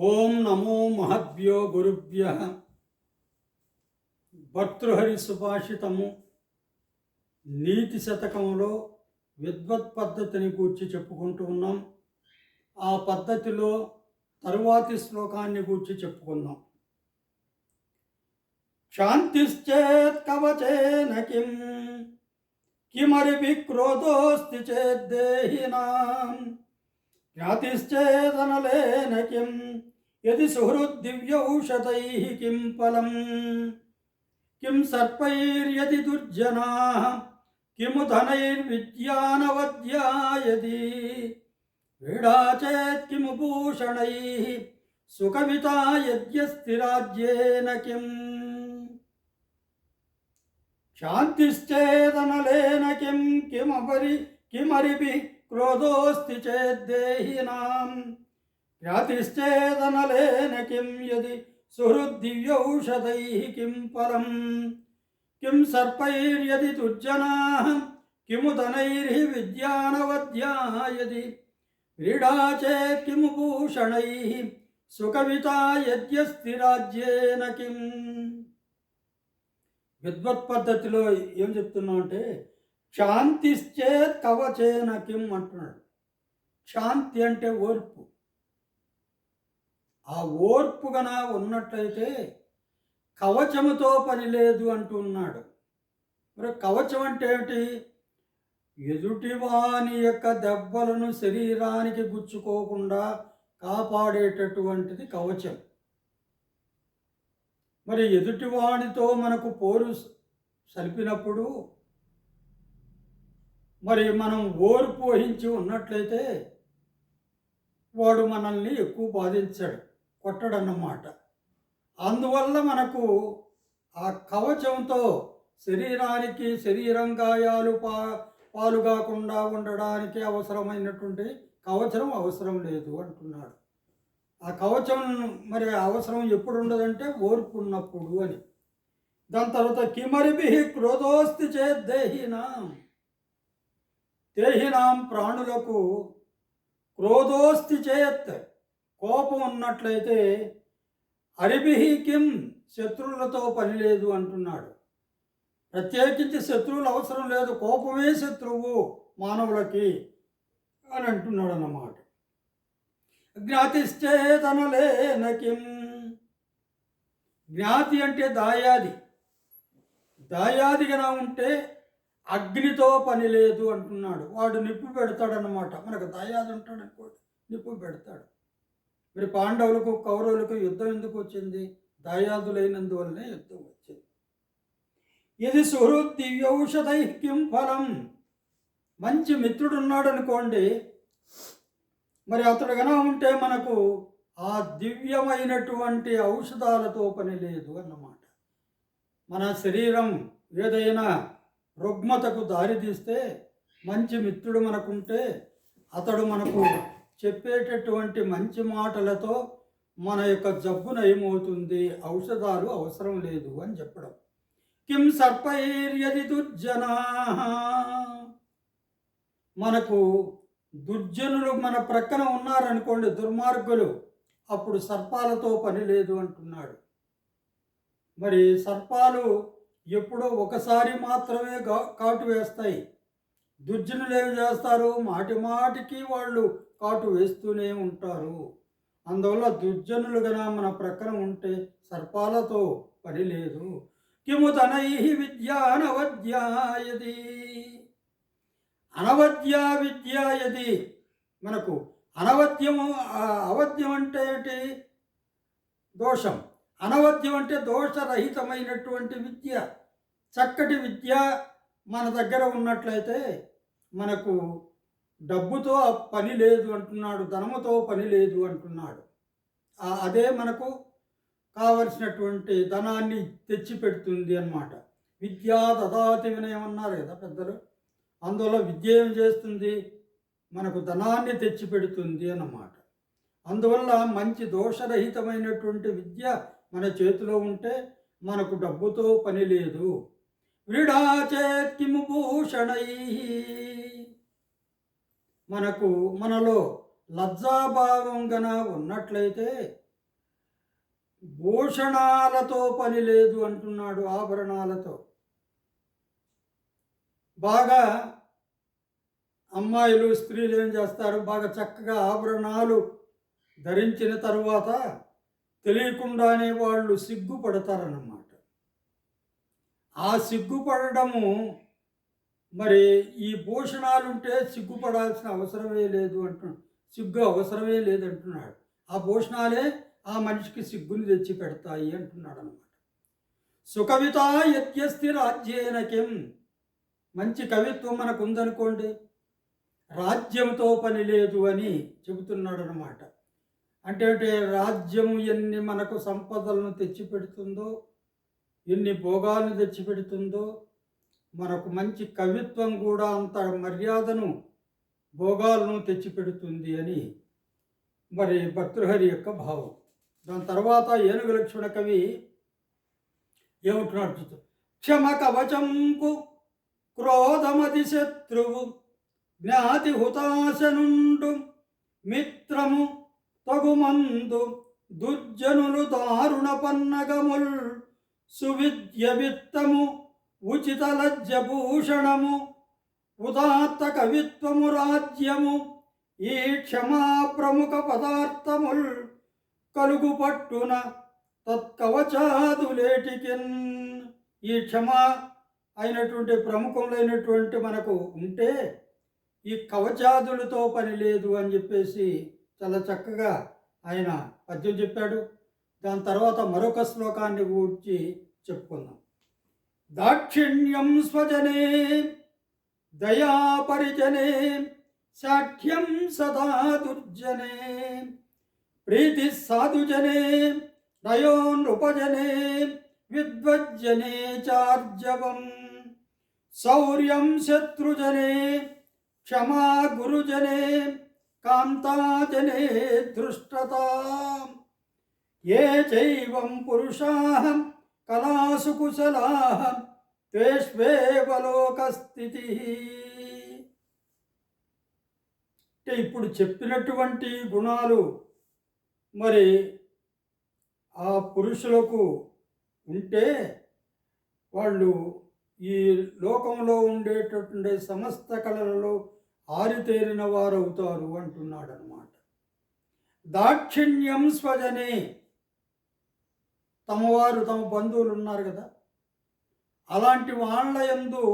ఓం నమో మహద్భ్యో గురుభ్యః. భర్తృహరి సుభాషితము నీతి శతకంలో విద్వత్ పద్ధతిని గూర్చి చెప్పుకుంటూ ఉన్నాం. ఆ పద్ధతిలో తరువాతి శ్లోకాన్ని గూర్చి చెప్పుకుందాం. శాంతిశ్చేత్ కవచేన కిమరిభి క్రోధోస్తి చేద్దేహినాం జ్ఞాతిశ్చేదనలేన యది సుహృద్దివ్యౌషధైః కిం ఫలం కిం సర్పైర్యది దుర్జనాః కిము ధనైర్విద్యానవద్యాయది వీడా చేత్ కిము భూషణైః సుఖమితా యద్యస్తిరాజ్యేన కిం శాంతిశ్చేదనలేన కిమరిభి క్రోధోస్తి చేద్దేహినాం జ్ఞాతిశ్చేదనలేన యది సుహృద్దివ్యౌషధైః కిం ఫలం కిం సర్పైర్యది దుర్జనాః కిము ధనైర్విద్యానవద్యాయది క్రీడా చేత్ కిము భూషణైః సుఖమితా యద్యస్తిరాజ్యేన కిం. విద్వత్ పద్ధతిలో ఏం చెప్తున్నాం అంటే శాంతిశ్చేత్ కవచేన కిం అంటున్నాడు. శాంతి అంటే ఓర్పు. ఆ ఓర్పు గన ఉన్నట్లయితే కవచముతో పని లేదు అంటున్నాడు. మరి కవచం అంటే ఏమిటి? ఎదుటివాని యొక్క దెబ్బలను శరీరానికి గుచ్చుకోకుండా కాపాడేటటువంటిది కవచం. మరి ఎదుటివాడితో మనకు పోరు సలిపినప్పుడు మరి మనం ఓర్పు వహించి ఉన్నట్లయితే వాడు మనల్ని ఎక్కువ బాధించాడు, కొట్టడన్నమాట. అందువల్ల మనకు ఆ కవచంతో శరీరం గాయాలు పాలు కాకుండా ఉండడానికి అవసరమైనటువంటి కవచం అవసరం లేదు అంటున్నాడు. ఆ కవచం మరి అవసరం ఎప్పుడు ఉండదంటే ఓర్పు ఉన్నప్పుడు అని. దాని తర్వాత కిమరిభి క్రోధోస్తి చేద్దేహినాం దేహినాం ప్రాణులకు క్రోధోస్తి చేత్ కోపం ఉన్నట్లయితే అరిభిహి కిం శత్రువులతో పని లేదు అంటున్నాడు. ప్రత్యేకించి శత్రువులు అవసరం లేదు, కోపమే శత్రువు మానవులకి అని అంటున్నాడు అన్నమాట. జ్ఞాతిశ్చేతనలేన కిం. జ్ఞాతి అంటే దాయాదిగా ఉంటే అగ్నితో పని లేదు అంటున్నాడు. వాడు నిప్పు పెడతాడనమాట. మనకు దాయాది ఉంటాడు అనుకోండి, నిప్పు పెడతాడు. మరి పాండవులకు కౌరవులకు యుద్ధం ఎందుకు వచ్చింది? దాయాదులైనందువల్లనే యుద్ధం వచ్చింది. ఇది సుహృద్దివ్యౌషధైః కిం ఫలం. మంచి మిత్రుడు ఉన్నాడు అనుకోండి, మరి అతడు గన ఉంటే మనకు ఆ దివ్యమైనటువంటి ఔషధాలతో పని లేదు అన్నమాట. మన శరీరం ఏదైనా రుగ్మతకు దారితీస్తే మంచి మిత్రుడు మనకుంటే అతడు మనకు చెప్పేటటువంటి మంచి మాటలతో మన యొక్క జబ్బు నయమవుతుంది, ఔషధాలు అవసరం లేదు అని చెప్పడం. కిం సర్పైర్యది దుర్జనాః. మనకు దుర్జనులు మన ప్రక్కన ఉన్నారనుకోండి, దుర్మార్గులు, అప్పుడు సర్పాలతో పని లేదు అంటున్నాడు. మరి సర్పాలు ఎప్పుడో ఒకసారి మాత్రమే కాటు వేస్తాయి. దుర్జనులు ఏమి చేస్తారు? మాటికి వాళ్ళు కాటు వేస్తూనే ఉంటారు. అందువల్ల దుర్జనులు గన మన ప్రక్కన ఉంటే సర్పాలతో పని లేదు. కిము తనైః విద్యానవద్యాయది. విద్యాయది మనకు అనవద్యము. అవద్యం అంటే ఏంటి? దోషం. అనవద్యం అంటే దోషరహితమైనటువంటి విద్య, చక్కటి విద్య మన దగ్గర ఉన్నట్లయితే మనకు డబ్బుతో పని లేదు అంటున్నాడు, ధనముతో పని లేదు అంటున్నాడు. అదే మనకు కావలసినటువంటి ధనాన్ని తెచ్చిపెడుతుంది అన్నమాట. విద్యా దదాతి వినయం అన్నారు కదా పెద్దలు. అందువల్ల విద్య ఏం చేస్తుంది? మనకు ధనాన్ని తెచ్చిపెడుతుంది అన్నమాట. అందువల్ల మంచి దోషరహితమైనటువంటి విద్య మన చేతిలో ఉంటే మనకు డబ్బుతో పని లేదు. వ్రీడా చేత్ కిము భూషణైః. మనలో లజ్జాభావం గన ఉన్నట్లయితే భూషణాలతో పని లేదు అంటున్నాడు, ఆభరణాలతో. బాగా అమ్మాయిలు స్త్రీలు ఏం చేస్తారు, బాగా చక్కగా ఆభరణాలు ధరించిన తరువాత తెలియకుండానే వాళ్ళు సిగ్గుపడతారన్నమాట. ఆ సిగ్గుపడము మరి ఈ భూషణాలుంటే సిగ్గుపడాల్సిన అవసరమే లేదు అంటున్నాడు. సిగ్గు అవసరమే లేదంటున్నాడు. ఆ భూషణాలే ఆ మనిషికి సిగ్గుని తెచ్చి పెడతాయి అంటున్నాడు అనమాట. సుకవిత యత్యస్తి రాజ్యేనకిం, మంచి కవిత్వం మనకు ఉందనుకోండి, రాజ్యంతో పని లేదు అని చెబుతున్నాడు అనమాట. అంటే రాజ్యము ఎన్ని మనకు సంపదలను తెచ్చిపెడుతుందో, ఎన్ని భోగాలను తెచ్చిపెడుతుందో, మనకు మంచి కవిత్వం కూడా అంత మర్యాదను, భోగాలను తెచ్చిపెడుతుంది అని మరి భర్తృహరి యొక్క భావం. దాని తర్వాత ఏనుగు లక్ష్మణ కవి ఏమంటున్నాడు చూద్దాం. క్షమ కవచంపు క్రోధమతి శత్రువు, జ్ఞాతి హుతాశనుండు మిత్రము తగుమందు, దుర్జనులు దారుణ పన్నగముల్ సువిద్య విత్తము, ఉచిత లజ్జభూషణము, ఉదాత్త కవిత్వము రాజ్యము, ఈ క్షమా ప్రముఖ పదార్థముల్ కలుగు పట్టున తత్కవచాదులేటికిన్. ఈ క్షమ అయినటువంటి ప్రముఖములైనటువంటి మనకు ఉంటే ఈ కవచాదులతో పని లేదు అని చెప్పేసి చాలా చక్కగా ఆయన పద్యం చెప్పాడు. దాని తర్వాత మరొక శ్లోకాన్ని గూర్చి చెప్పుకుందాం. దాక్షిణ్యం స్వజనే దయాపరిజనే, సాఠ్యం సదా దుర్జనే, ప్రీతి సాధుజనే, నయో నృపజనే, విద్వజ్జనే చార్జవం, శౌర్యం శత్రుజనే, క్షమా గురుజనే, కాంతాజనే ధృష్టత, ఏ చైవం పురుషాః కళాసు కుశలాః తేష్వేవ లోకస్థితి. అంటే ఇప్పుడు చెప్పినటువంటి గుణాలు మరి ఆ పురుషులకు ఉంటే వాళ్ళు ఈ లోకంలో ఉండేటటువంటి సమస్త కళలలో ఆరితేరిన వారు అవుతారు అంటున్నాడు అన్నమాట. దాక్షిణ్యం స్వజనే, తమవారు తమ బంధువులు ఉన్నారు కదా, అలాంటి వాళ్ళ యందు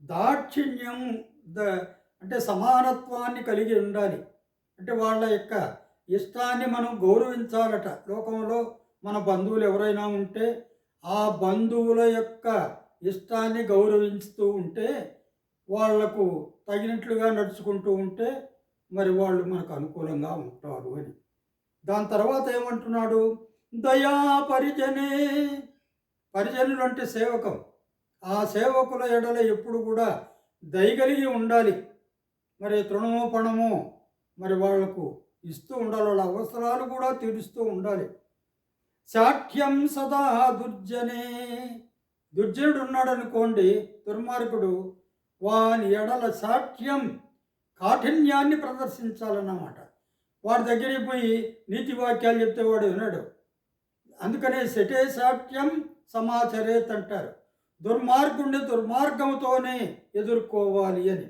దాక్షిణ్యం అంటే సమానత్వాన్ని కలిగి ఉండాలి. అంటే వాళ్ళ యొక్క ఇష్టాన్ని మనం గౌరవించాలట. లోకంలో మన బంధువులు ఎవరైనా ఉంటే ఆ బంధువుల యొక్క ఇష్టాన్ని గౌరవిస్తూ ఉంటే, వాళ్లకు తగినట్లుగా నడుచుకుంటూ ఉంటే మరి వాళ్ళు మనకు అనుకూలంగా ఉంటారు అని. దాని తర్వాత ఏమంటున్నాడు, దయా పరిజనే, పరిజనులు అంటే సేవకం. ఆ సేవకుల ఎడల ఎప్పుడు కూడా దయగలిగి ఉండాలి. మరి తృణమో పణమో మరి వాళ్లకు ఇస్తూ ఉండాలి, వాళ్ళ అవసరాలు కూడా తీరుస్తూ ఉండాలి. సాఠ్యం సదా దుర్జనే, దుర్జనుడు ఉన్నాడు అనుకోండి, దుర్మార్గుడు, వాని ఎడల సాఠ్యం కాఠిన్యాన్ని ప్రదర్శించాలన్నమాట. వాడి దగ్గరికి పోయి నీతి వాక్యాలు చెప్తే వాడు వినడు. అందుకనే శటే సాఠ్యం సమాచరేత్ అంటారు. దుర్మార్గుడిని దుర్మార్గంతోనే ఎదుర్కోవాలి అని.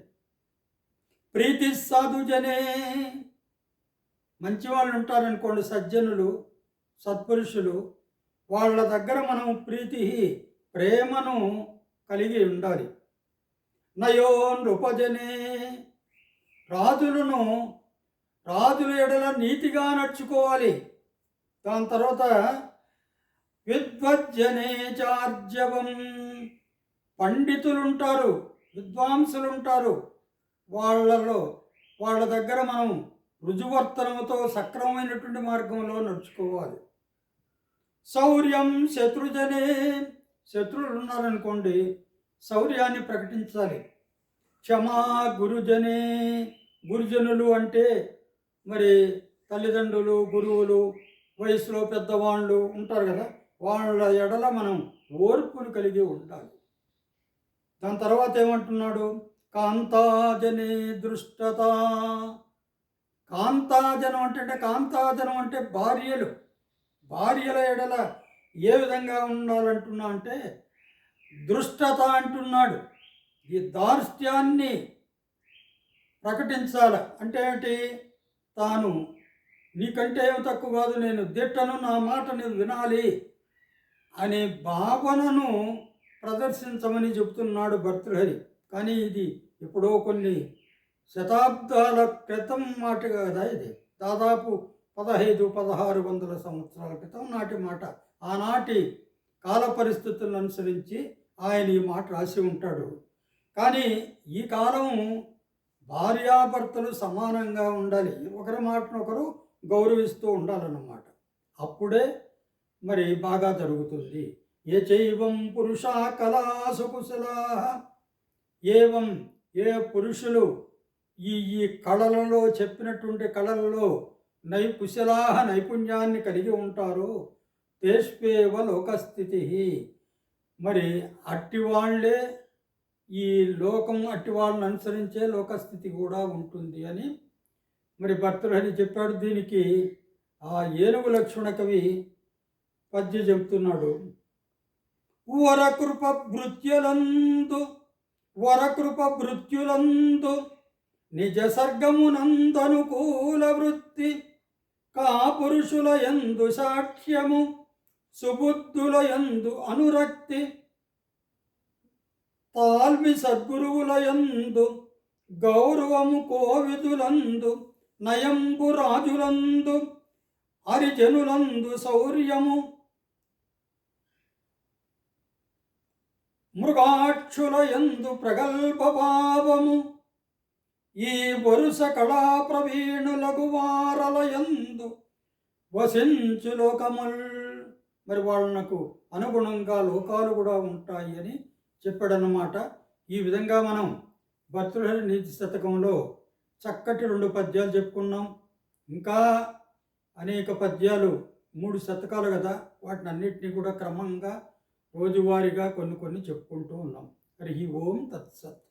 ప్రీతి సాధుజనే, మంచి వాళ్ళు ఉంటారనుకోండి, సజ్జనులు సత్పురుషులు, వాళ్ళ దగ్గర మనం ప్రీతి ప్రేమను కలిగి ఉండాలి. నయో నృపజనే, రాజుల ఎడల నీతిగా నడుచుకోవాలి. దాని తర్వాత విద్వజ్జనే చార్జవం, పండితులుంటారు, విద్వాంసులుంటారు, వాళ్ళ దగ్గర మనం రుజువర్తనముతో సక్రమమైనటువంటి మార్గంలో నడుచుకోవాలి. శౌర్యం శత్రుజనే, శత్రువులు ఉన్నారనుకోండి, శౌర్యాన్ని ప్రకటించాలి. క్షమా గురుజనే, గురుజనులు అంటే మరి తల్లిదండ్రులు, గురువులు, వయసులో పెద్దవాళ్ళు ఉంటారు కదా, వాళ్ళ ఎడల మనం ఓర్పును కలిగి ఉండాలి. దాని తర్వాత ఏమంటున్నాడు, కాంతాజనే దృష్టత. కాంతాజనం అంటే భార్యలు, భార్యల ఎడల ఏ విధంగా ఉండాలంటున్నా అంటే దృష్టత అంటున్నాడు. ఈ దార్ష్ట్యాన్ని ప్రకటించాలి. అంటే ఏంటి? తాను నీకంటే ఏమి తక్కువ కాదు, నేను దిట్టను, నా మాట నువ్వు వినాలి అనే భావనను ప్రదర్శించమని చెబుతున్నాడు భర్తృహరి. కానీ ఇది ఎప్పుడో కొన్ని శతాబ్దాల క్రితం మాట కదా ఇది. దాదాపు 1500-1600 సంవత్సరాల క్రితం నాటి మాట. ఆనాటి కాల పరిస్థితులను అనుసరించి ఆయన ఈ మాట రాసి ఉంటాడు. కానీ ఈ కాలం భార్యాభర్తలు సమానంగా ఉండాలి, ఒకరి మాటను ఒకరు గౌరవిస్తూ ఉండాలన్నమాట. అప్పుడే మరి బాగా జరుగుతుంది. ఏ చైవం పురుషా కళాసు కుశలా, ఏవం ఏ పురుషులు ఈ ఈ కళలలో చెప్పినటువంటి కళలలో కుశలాహ నైపుణ్యాన్ని కలిగి ఉంటారో తేష్పేవ లోకస్థితి, మరి అట్టివాళ్లే ఈ లోకం అట్టి వాళ్ళని అనుసరించే లోకస్థితి కూడా ఉంటుంది అని మరి భర్తృహరి చెప్పాడు. దీనికి ఆ ఏనుగు లక్ష్మణ కవి పద్య చెబుతున్నాడు. వరకృప భృత్యులందు నిజ సర్గమునందనుకూల వృత్తి, కాపురుషుల యందు సాక్ష్యము, సుబుద్ధుల యందు అనురక్తి, తాల్మి సద్గురువుల యందు గౌరవము, కోవిదులందు నయంబు, రాజులందు హరిజనులందు శౌర్యము, మృగాక్షుల యందు ప్రగల్భ భావము, ఈ వరుస కళా ప్రవీణులగు వారల యందు వసించు లోకముల్. మరి వాళ్ళకు అనుగుణంగా లోకాలు కూడా ఉంటాయి అని చెప్పాడన్నమాట. ఈ విధంగా మనం భర్తృహరి నీతి శతకంలో చక్కటి 2 పద్యాలు చెప్పుకున్నాం. ఇంకా అనేక పద్యాలు, 3 శతకాలు కదా, వాటిని అన్నిటినీ కూడా క్రమంగా రోజువారీగా కొన్ని చెప్పుకుంటూ ఉన్నాం. హరి ఓం తత్సత్.